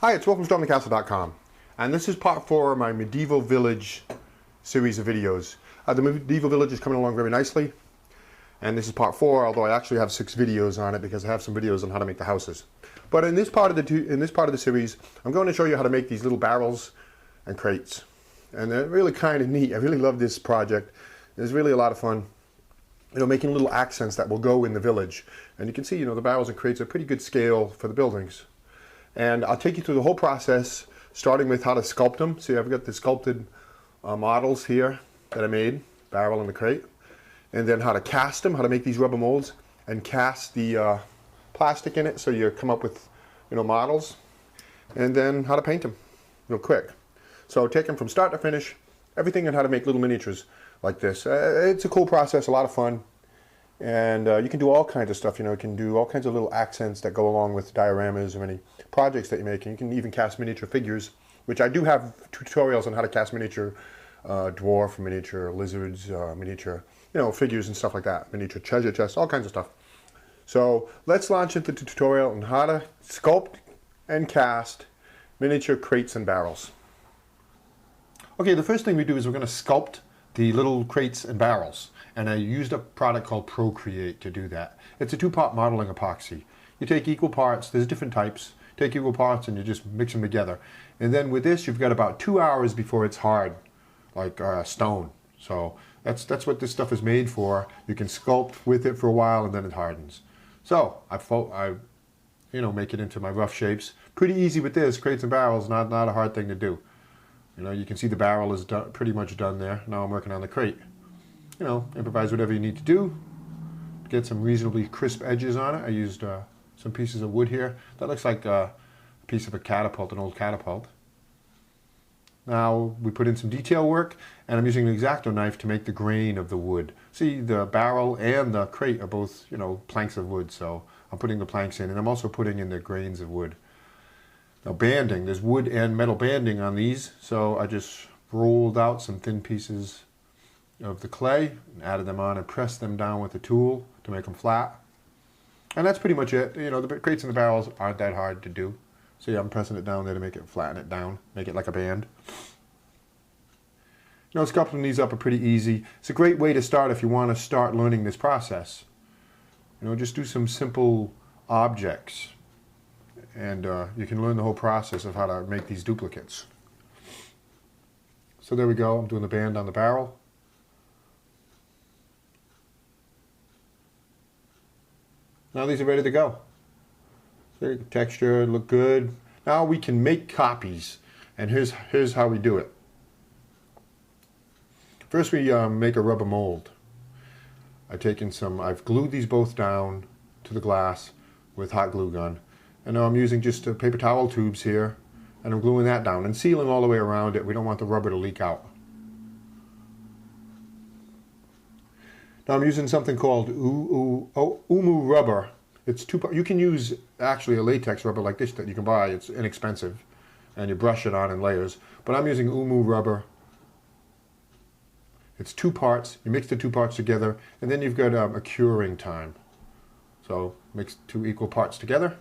Hi, it's Will from SculptingCastle.com, and this is part 4 of my Medieval Village series of videos. The Medieval Village is coming along very nicely, and this is part 4, although I actually have 6 videos on it because I have some videos on how to make the houses. But in this part of the series, I'm going to show you how to make these little barrels and crates, and they're really kind of neat. I really love this project. It's really a lot of fun. Making little accents that will go in the village, and you can see, the barrels and crates are pretty good scale for the buildings. And I'll take you through the whole process, starting with how to sculpt them. See, I've got the sculpted models here that I made, barrel and the crate. And then how to cast them, how to make these rubber molds and cast the plastic in it so you come up with, models. And then how to paint them real quick. So take them from start to finish, everything, and how to make little miniatures like this. It's a cool process, a lot of fun. And you can do all kinds of stuff, you can do all kinds of little accents that go along with dioramas or any projects that you're making. You can even cast miniature figures, which I do have tutorials on how to cast miniature dwarf, miniature lizards, miniature, figures and stuff like that. Miniature treasure chests, all kinds of stuff. So let's launch into the tutorial on how to sculpt and cast miniature crates and barrels. Okay, the first thing we do is we're going to sculpt the little crates and barrels. And I used a product called Procreate to do that. It's a 2-part modeling epoxy. You take equal parts, there's different types, take equal parts and you just mix them together. And then with this, you've got about 2 hours before it's hard, like stone. So that's what this stuff is made for. You can sculpt with it for a while and then it hardens. So I make it into my rough shapes. Pretty easy with this, crates and barrels, not a hard thing to do. You can see the barrel is pretty much done there. Now I'm working on the crate. Improvise whatever you need to do. Get some reasonably crisp edges on it. I used some pieces of wood here. That looks like a piece of a catapult, an old catapult. Now we put in some detail work, and I'm using an X-Acto knife to make the grain of the wood. See, the barrel and the crate are both, planks of wood, so I'm putting the planks in, and I'm also putting in the grains of wood. Now banding, there's wood and metal banding on these, so I just rolled out some thin pieces of the clay and added them on and pressed them down with a tool to make them flat. And that's pretty much it. The crates and the barrels aren't that hard to do. See, I'm pressing it down there to make it flatten it down, make it like a band. Sculpting these up are pretty easy. It's a great way to start if you want to start learning this process. Just do some simple objects and you can learn the whole process of how to make these duplicates. So there we go, I'm doing the band on the barrel. Now these are ready to go. So texture, look good. Now we can make copies, and here's how we do it. First we make a rubber mold. I've glued these both down to the glass with hot glue gun. And now I'm using just paper towel tubes here, and I'm gluing that down and sealing all the way around it. We don't want the rubber to leak out. Now I'm using something called Umu rubber. It's you can use actually a latex rubber like this that you can buy. It's inexpensive, and you brush it on in layers. But I'm using Umu rubber. It's 2 parts. You mix the 2 parts together, and then you've got a curing time. So mix 2 equal parts together.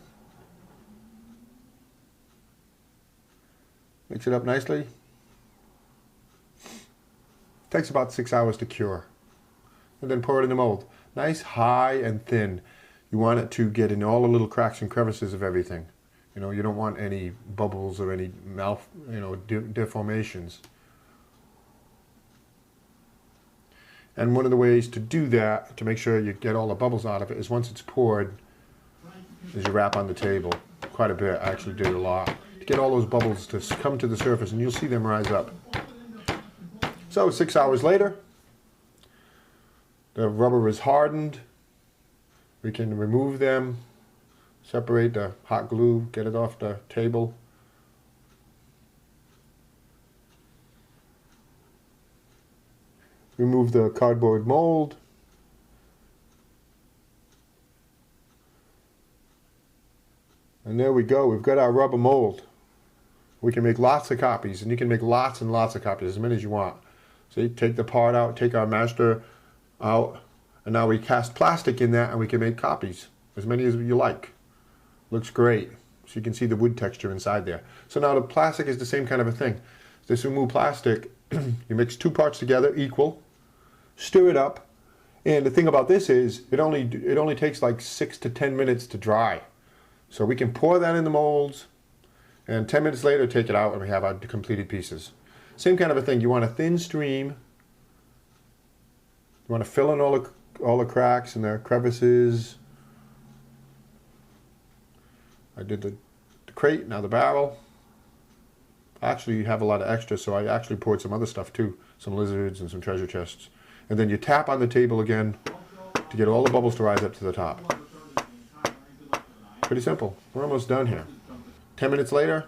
Mix it up nicely. Takes about 6 hours to cure. And then pour it in the mold. Nice, high, and thin. You want it to get in all the little cracks and crevices of everything. You don't want any bubbles or any deformations. And one of the ways to do that, to make sure you get all the bubbles out of it, is once it's poured, is you wrap on the table. Quite a bit, I actually did a lot. To get all those bubbles to come to the surface, and you'll see them rise up. So 6 hours later, the rubber is hardened. We can remove them, separate the hot glue, get it off the table. Remove the cardboard mold. And there we go, we've got our rubber mold. We can make lots of copies, and you can make lots and lots of copies, as many as you want. So you take the part out, take our master out, and now we cast plastic in that and we can make copies, as many as you like. Looks great. So you can see the wood texture inside there. So now the plastic is the same kind of a thing. This remove plastic, you mix 2 parts together, equal, stir it up, and the thing about this is it only takes like 6 to 10 minutes to dry. So we can pour that in the molds, and 10 minutes later take it out and we have our completed pieces. Same kind of a thing. You want a thin stream. You want to fill in all the cracks and the crevices. I did the crate, now the barrel. Actually, you have a lot of extra, so I actually poured some other stuff too. Some lizards and some treasure chests. And then you tap on the table again to get all the bubbles to rise up to the top. Pretty simple. We're almost done here. 10 minutes later,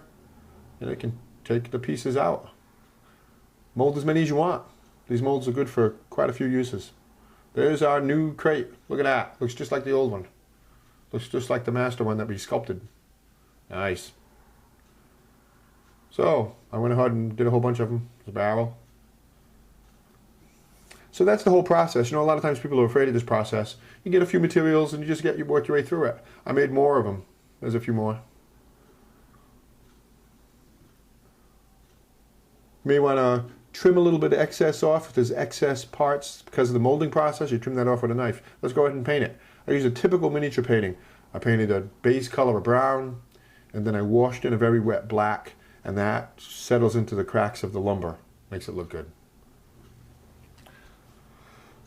and I can take the pieces out. Mold as many as you want. These molds are good for quite a few uses. There's our new crate. Look at that. Looks just like the old one. Looks just like the master one that we sculpted. Nice. So, I went ahead and did a whole bunch of them. The barrel. So that's the whole process. You know, a lot of times people are afraid of this process. You get a few materials and you just work your way through it. I made more of them. There's a few more. You may want to trim a little bit of excess off. If there's excess parts because of the molding process, you trim that off with a knife. Let's go ahead and paint it. I use a typical miniature painting. I painted a base color of brown, and then I washed in a very wet black, and that settles into the cracks of the lumber. Makes it look good.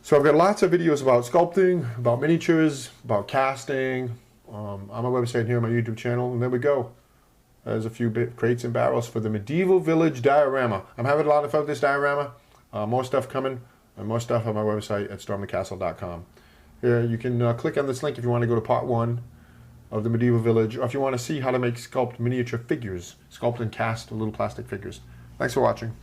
So I've got lots of videos about sculpting, about miniatures, about casting, on my website here on my YouTube channel, and there we go. There's a few crates and barrels for the Medieval Village diorama. I'm having a lot of fun with this diorama. More stuff coming, and more stuff on my website at stormthecastle.com. Here, you can click on this link if you want to go to part 1 of the Medieval Village, or if you want to see how to sculpt miniature figures, sculpt and cast little plastic figures. Thanks for watching.